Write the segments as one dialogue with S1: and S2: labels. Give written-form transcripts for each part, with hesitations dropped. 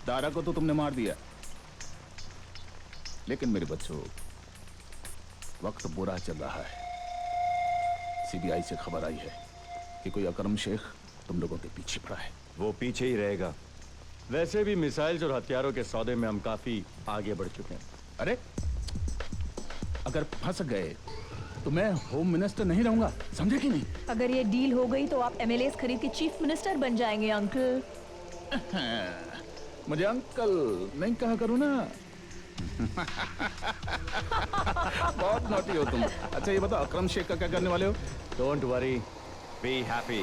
S1: दारा को तो तुमने मार दिया, लेकिन मेरे बच्चों वक्त बुरा चल रहा है। सीबीआई से खबर आई है कि कोई अकरम शेख तुम लोगों के पीछे पड़ा है।
S2: वो पीछे ही रहेगा। वैसे भी मिसाइल्स और हथियारों के सौदे में हम काफी आगे बढ़ चुके हैं।
S1: अरे अगर फंस गए तो मैं होम मिनिस्टर नहीं रहूंगा, समझे कि नहीं?
S3: अगर ये डील हो गई तो आप एमएलएस खरीद के चीफ मिनिस्टर बन जाएंगे अंकल।
S1: मुझे अंकल नहीं कहा करो ना। बहुत नॉटी हो तुम। अच्छा ये बताओ अकरम शेख का क्या करने वाले हो?
S2: Don't worry, be happy.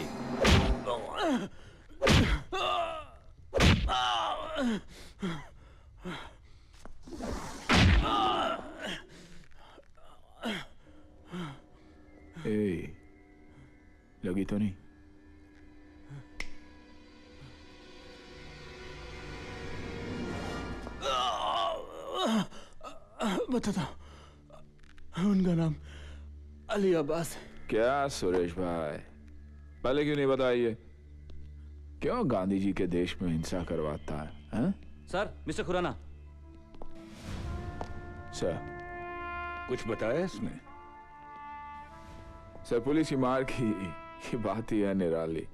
S1: लगी तो नहीं? बता उनका नाम अली अब्बास।
S4: क्या सुरेश भाई, पहले क्यों नहीं बताइए? क्यों गांधी जी के देश में हिंसा करवाता है, हैं?
S5: Sir, mister Khurana.
S4: सर
S1: कुछ बताया इसने?
S4: सर पुलिस की मार की बात ही है निराली।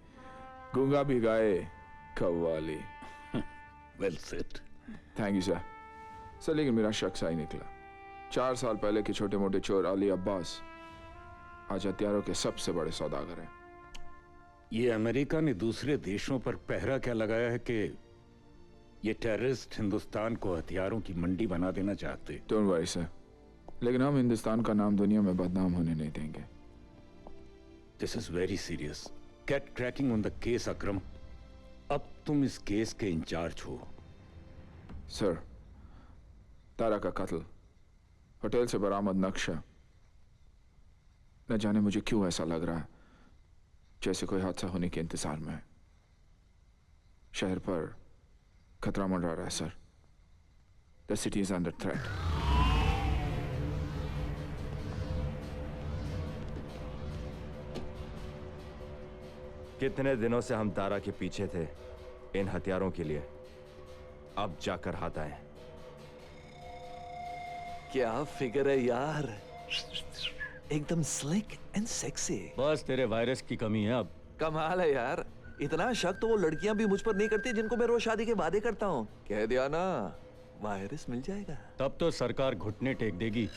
S4: गूंगा भी गाए qawwali.
S1: Well said.
S4: Thank you sir. Sir लेकिन मेरा शक सही निकला। 4 साल पहले के छोटे मोटे चोर अली अब्बास आज हथियारों के सबसे बड़े सौदागर हैं।
S6: ये अमेरिका ने दूसरे देशों पर पहरा क्या लगाया है कि ये टेररिस्ट हिंदुस्तान को हथियारों की मंडी बना देना चाहते?
S4: डोंट वरी सर, लेकिन हम हिंदुस्तान का नाम दुनिया में बदनाम होने नहीं देंगे।
S6: This is very serious. Get cracking on the case Akram. अब तुम इस केस के इंचार्ज हो।
S4: सर तारा का कत्ल, होटल से बरामद नक्शा, न जाने मुझे क्यों ऐसा लग रहा है जैसे कोई हादसा होने के इंतजार में है। शहर पर खतरा मंडरा रहा है sir. The city is under threat.
S2: कितने दिनों से हम तारा के पीछे थे इन हथियारों के लिए, अब जाकर हाथ आए।
S7: क्या फिगर है यार, एकदम स्लिक एंड सेक्सी।
S2: बस तेरे वायरस की कमी है अब।
S7: कमाल है यार, इतना शक तो वो लड़कियां भी मुझ पर नहीं करती जिनको मैं रोज शादी के वादे करता हूँ। कह दिया ना, वायरस मिल जाएगा।
S2: तब तो सरकार घुटने टेक देगी।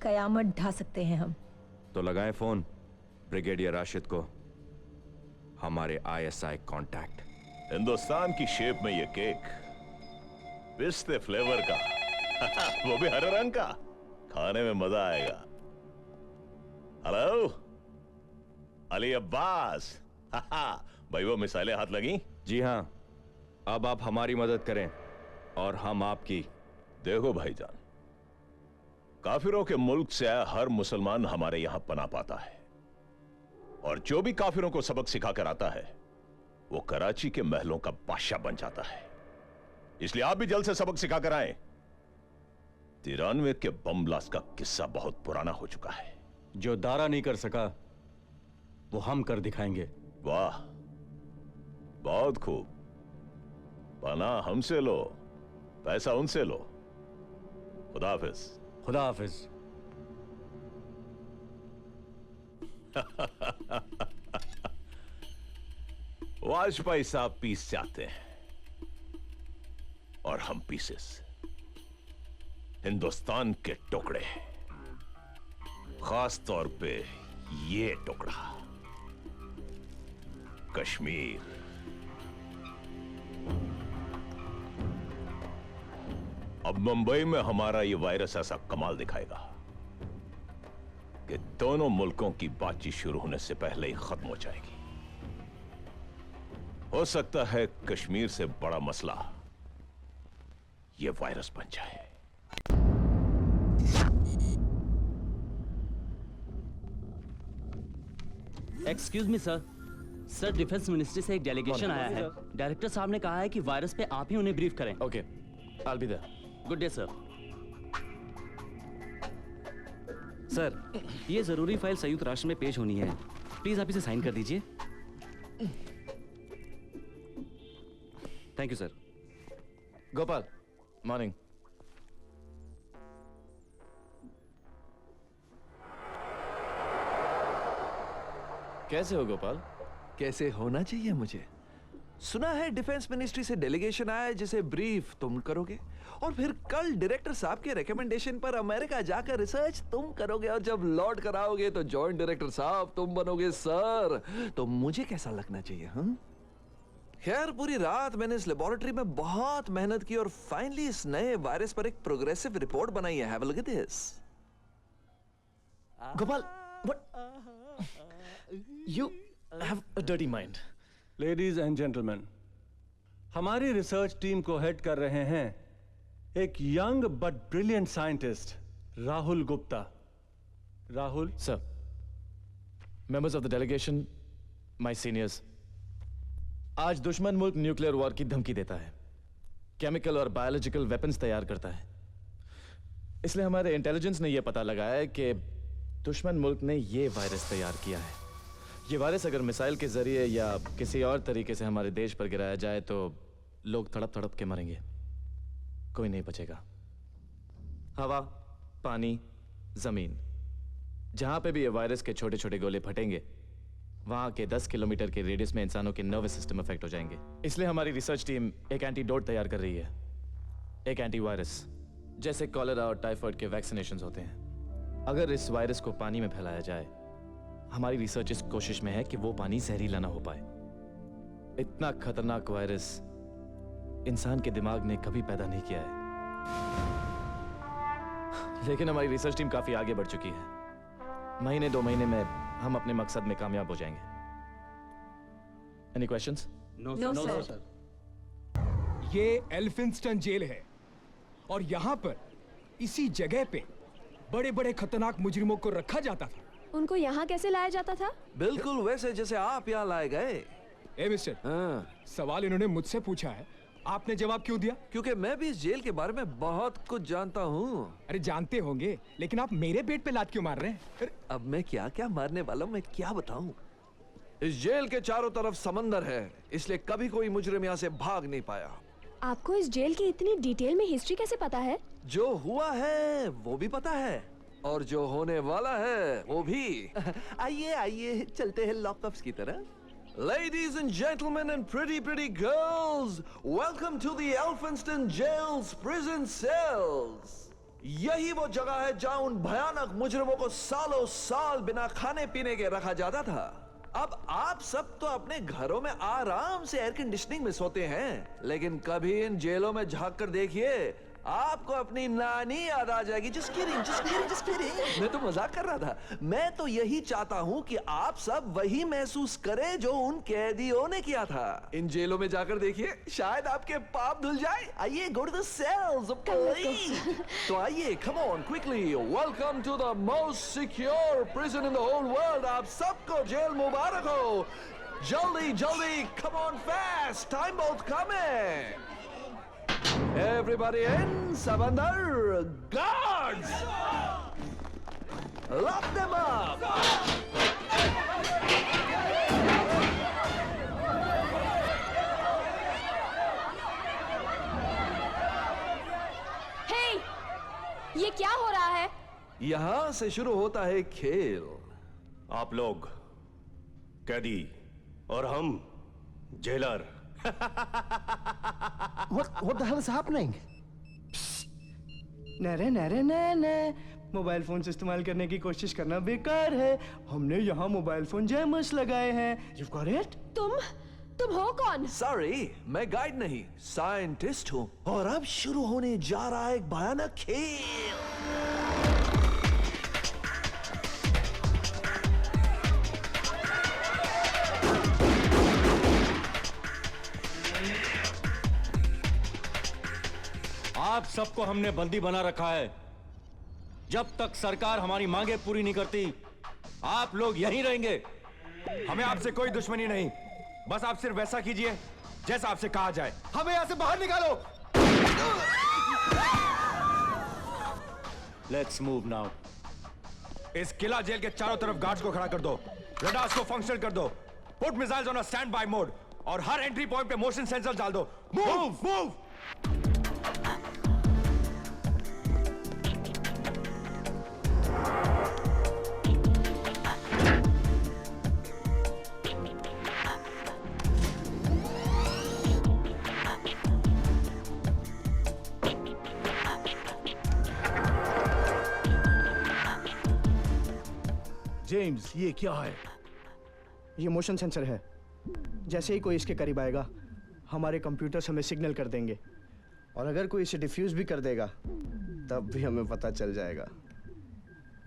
S3: कयामत ढा सकते हैं हम।
S2: तो लगाएं फोन ब्रिगेडियर राशिद को, हमारे आईएसआई कांटेक्ट।
S8: हिंदुस्तान की शेप में ये केक, पिस्ते फ्लेवर का, वो भी हरे रंग का, खाने में मजा आएगा। हेलो अली अब्बास। भाई वो मिसाइलें हाथ लगी?
S2: जी हाँ, अब आप हमारी मदद करें और हम आपकी।
S8: देखो भाईजान, काफिरों के मुल्क से आया हर मुसलमान हमारे यहां पनाह पाता है, और जो भी काफिरों को सबक सिखाकर आता है वो कराची के महलों का बादशाह बन जाता है। इसलिए आप भी जल्द से सबक सिखाकर आए। 93 के बम ब्लास्ट का किस्सा बहुत पुराना हो चुका है।
S2: जो दारा नहीं कर सका वो हम कर दिखाएंगे।
S8: वाह, बहुत खूब। पनाह हमसे लो, पैसा उनसे लो। खुदा हाफिज।
S2: खुदा हाफिज।
S8: वाजपेयी साहब पीस जाते हैं और हम पीसेस, हिंदुस्तान के टुकड़े, खास तौर पे ये टुकड़ा कश्मीर। अब मुंबई में हमारा ये वायरस ऐसा कमाल दिखाएगा कि दोनों मुल्कों की बातचीत शुरू होने से पहले ही खत्म हो जाएगी। हो सकता है कश्मीर से बड़ा मसला ये वायरस बन जाए।
S5: Excuse me sir, defence ministry से एक डेलीगेशन आया है। डायरेक्टर साहब ने कहा है कि वायरस पे आप ही उन्हें ब्रीफ करें।
S2: Okay, I'll be there.
S5: Good day sir.
S9: Sir, ये जरूरी फाइल संयुक्त राष्ट्र में पेश होनी है, प्लीज आप इसे साइन कर दीजिए। Thank you sir.
S10: Gopal, morning. कैसे हो गोपाल?
S7: कैसे होना चाहिए मुझे? सुना है डिफेंस मिनिस्ट्री से डेलीगेशन आया है जिसे ब्रीफ तुम करोगे, और फिर कल डायरेक्टर साहब के रिकमेंडेशन पर अमेरिका जाकर रिसर्च तुम करोगे, और जब लौट कर आओगे तो जॉइंट डायरेक्टर साहब तुम बनोगे सर। तो मुझे कैसा लगना चाहिए? हम खैर, पूरी रात मैंने इस लेबोरेटरी में बहुत मेहनत की और फाइनली इस नए वायरस पर एक प्रोग्रेसिव रिपोर्ट बनाई है। Have a look at this.
S10: Gopal, You have a dirty mind.
S11: Ladies and gentleman, हमारी रिसर्च टीम को हेड कर रहे हैं एक young but brilliant scientist Rahul Gupta. Rahul
S10: Sir, members of the delegation, my seniors, आज दुश्मन मुल्क न्यूक्लियर वॉर की धमकी देता है, केमिकल और बायोलॉजिकल वेपन्स तैयार करता है। इसलिए हमारे इंटेलिजेंस ने यह पता लगाया है कि दुश्मन मुल्क ने यह वायरस तैयार किया है। ये वायरस अगर मिसाइल के जरिए या किसी और तरीके से हमारे देश पर गिराया जाए तो लोग तड़प तड़प के मरेंगे, कोई नहीं बचेगा। हवा, पानी, जमीन, जहां पे भी ये वायरस के छोटे छोटे गोले फटेंगे वहां के 10 किलोमीटर के रेडियस में इंसानों के नर्वस सिस्टम अफेक्ट हो जाएंगे। इसलिए हमारी रिसर्च टीम एक एंटीडोट तैयार कर रही है, एक एंटीवायरस, जैसे कॉलेरा और टाइफाइड के वैक्सीनेशंस होते हैं। अगर इस वायरस को पानी में फैलाया जाए, हमारी रिसर्च इस कोशिश में है कि वो पानी जहरीला ना हो पाए। इतना खतरनाक वायरस इंसान के दिमाग ने कभी पैदा नहीं किया है। लेकिन हमारी रिसर्च टीम काफी आगे बढ़ चुकी है। महीने 2 महीने में हम अपने मकसद में कामयाब हो जाएंगे। Any questions?
S3: No sir.
S12: ये एल्फिंस्टन जेल है और यहाँ पर इसी जगह पे बड़े बड़े खतरनाक मुजरिमों को रखा जाता था।
S13: उनको यहाँ कैसे लाया जाता था?
S7: बिल्कुल वैसे जैसे आप यहाँ लाए गए।
S12: ए मिस्टर, सवाल इन्होंने मुझसे पूछा है, आपने जवाब क्यों दिया?
S7: क्योंकि मैं भी इस जेल के बारे में बहुत कुछ जानता हूँ।
S12: अरे जानते होंगे, लेकिन आप मेरे पेट पे लात क्यों मार रहे हैं?
S7: अब मैं क्या क्या मारने वाला हूँ, मैं क्या बताऊँ? इस जेल के चारों तरफ समंदर है, इसलिए कभी कोई मुजरिम यहाँ से भाग नहीं पाया।
S13: आपको इस जेल की इतनी डिटेल में हिस्ट्री कैसे पता है?
S7: जो हुआ है वो भी पता है, और जो होने वाला है वो भी। आइए आइए चलते हैं लॉकअप्स की तरफ। Ladies and gentlemen and pretty girls, welcome to the Elphinstone Jail's prison cells. यही वो जगह है जहां उन भयानक मुजरिमों को सालों साल बिना खाने पीने के रखा जाता था। अब आप सब तो अपने घरों में आराम से एयर कंडीशनिंग में सोते हैं, लेकिन कभी इन जेलों में झांक कर देखिए, आपको अपनी नानी याद आ जाएगी। Just kidding। मैं तो मजाक कर रहा था। मैं तो यही चाहता हूँ कि आप सब वही महसूस करें जो उन कैदियों ने किया था। इन जेलों में जाकर देखिए, शायद आपके पाप धुल जाए। आइए, go to the cells, please। तो आइए, come on, quickly, welcome to the most secure prison in the whole world। आप सबको जेल मुबारक हो। जल्दी जल्दी, come on fast, time बहुत कम है। Everybody in, सब अंदर, guards! Lock them up!
S13: Hey! ये क्या हो रहा है?
S7: यहां से शुरू होता है खेल।
S14: आप लोग कैदी और हम jailer.
S15: What the hell is happening? Nare mobile phone से इस्तेमाल करने की कोशिश करना बेकार है। हमने यहाँ मोबाइल फोन जैमर्स लगाए हैं। You've got it?
S13: तुम हो कौन?
S7: Sorry, मैं गाइड नहीं, साइंटिस्ट हूँ। और अब शुरू होने जा रहा है एक भयानक खेल।
S14: आप सबको हमने बंदी बना रखा है। जब तक सरकार हमारी मांगे पूरी नहीं करती, आप लोग यहीं रहेंगे।
S2: हमें आपसे कोई दुश्मनी नहीं, बस आप सिर्फ वैसा कीजिए जैसा आपसे कहा जाए। हमें यहां से बाहर निकालो।
S14: Let's move now.
S2: इस किला जेल के चारों तरफ गार्ड्स को खड़ा कर दो, रडार्स को फंक्शन कर दो, put missiles on a stand by mode, और हर एंट्री पॉइंट पे मोशन सेंसर डाल दो। Move move.
S15: जेम्स, ये क्या है? ये मोशन सेंसर है। जैसे ही कोई इसके करीब आएगा हमारे कंप्यूटर्स हमें सिग्नल कर देंगे, और अगर कोई इसे डिफ्यूज भी कर देगा तब भी हमें पता चल जाएगा।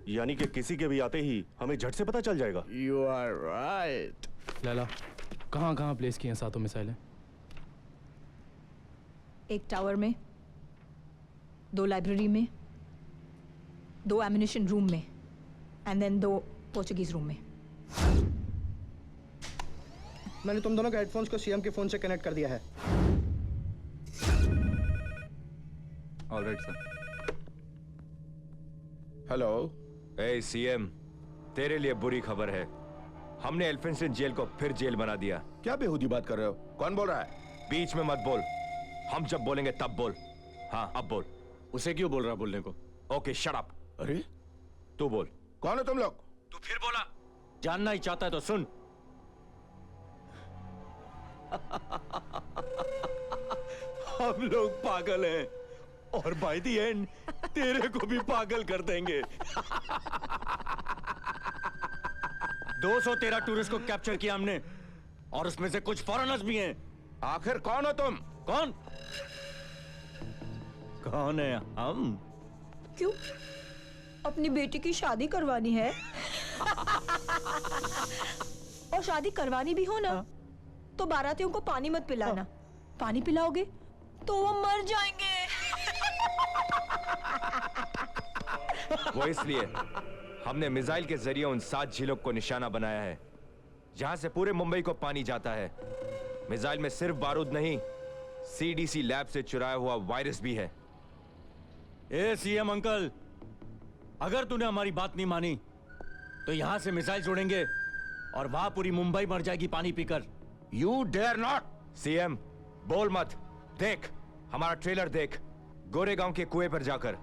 S2: यानी कि किसी के भी आते ही हमें झट से पता चल जाएगा।
S15: You are right.
S12: लैला, कहाँ कहाँ प्लेस किए हैं सातों मिसाइलें?
S3: एक टावर में, 2 लाइब्रेरी में, 2 एम्युनिशन रूम में, एंड देन 2 पोर्चुगीज रूम में।
S15: मैंने तुम दोनों के हेडफोन्स को सीएम के फोन से कनेक्ट कर दिया है।
S2: Alright sir.
S4: हेलो।
S2: ए सीएम, तेरे लिए बुरी खबर है। हमने एल्फिंस्टन जेल को फिर जेल बना दिया।
S8: क्या बेहूदी बात कर रहे हो? कौन बोल रहा है?
S2: बीच में मत बोल। हम जब बोलेंगे तब बोल। हाँ, अब बोल।
S14: उसे क्यों बोल रहा बोलने को?
S2: Okay, shut up.
S8: अरे,
S2: तू बोल।
S8: कौन हो तुम लोग?
S14: तू फिर बोला। जानना ही चाहता है तो सुन। हम लोग पागल हैं, और बाय द एंड तेरे को भी पागल कर देंगे। 213 टूरिस्ट को कैप्चर किया हमने, और उसमें से कुछ फॉरेनर्स भी हैं।
S8: आखिर कौन हो तुम?
S14: कौन? कौन है हम?
S3: क्यों? अपनी बेटी की शादी करवानी है? और शादी करवानी भी हो ना, तो बारातियों को पानी मत पिलाना। पानी पिलाओगे तो वो मर जाएंगे।
S2: वो इसलिए हमने मिसाइल के जरिए उन 7 झीलों को निशाना बनाया है जहां से पूरे मुंबई को पानी जाता है। मिसाइल में सिर्फ बारूद नहीं, सीडीसी लैब से चुराया हुआ वायरस भी है।
S14: ए सीएम अंकल, अगर तूने हमारी बात नहीं मानी तो यहां से मिसाइल छोड़ेंगे और वहां पूरी मुंबई मर जाएगी पानी पीकर।
S2: You dare not. सीएम, बोल मत। देख, हमारा ट्रेलर देख, गोरेगांव के कुएं पर जाकर।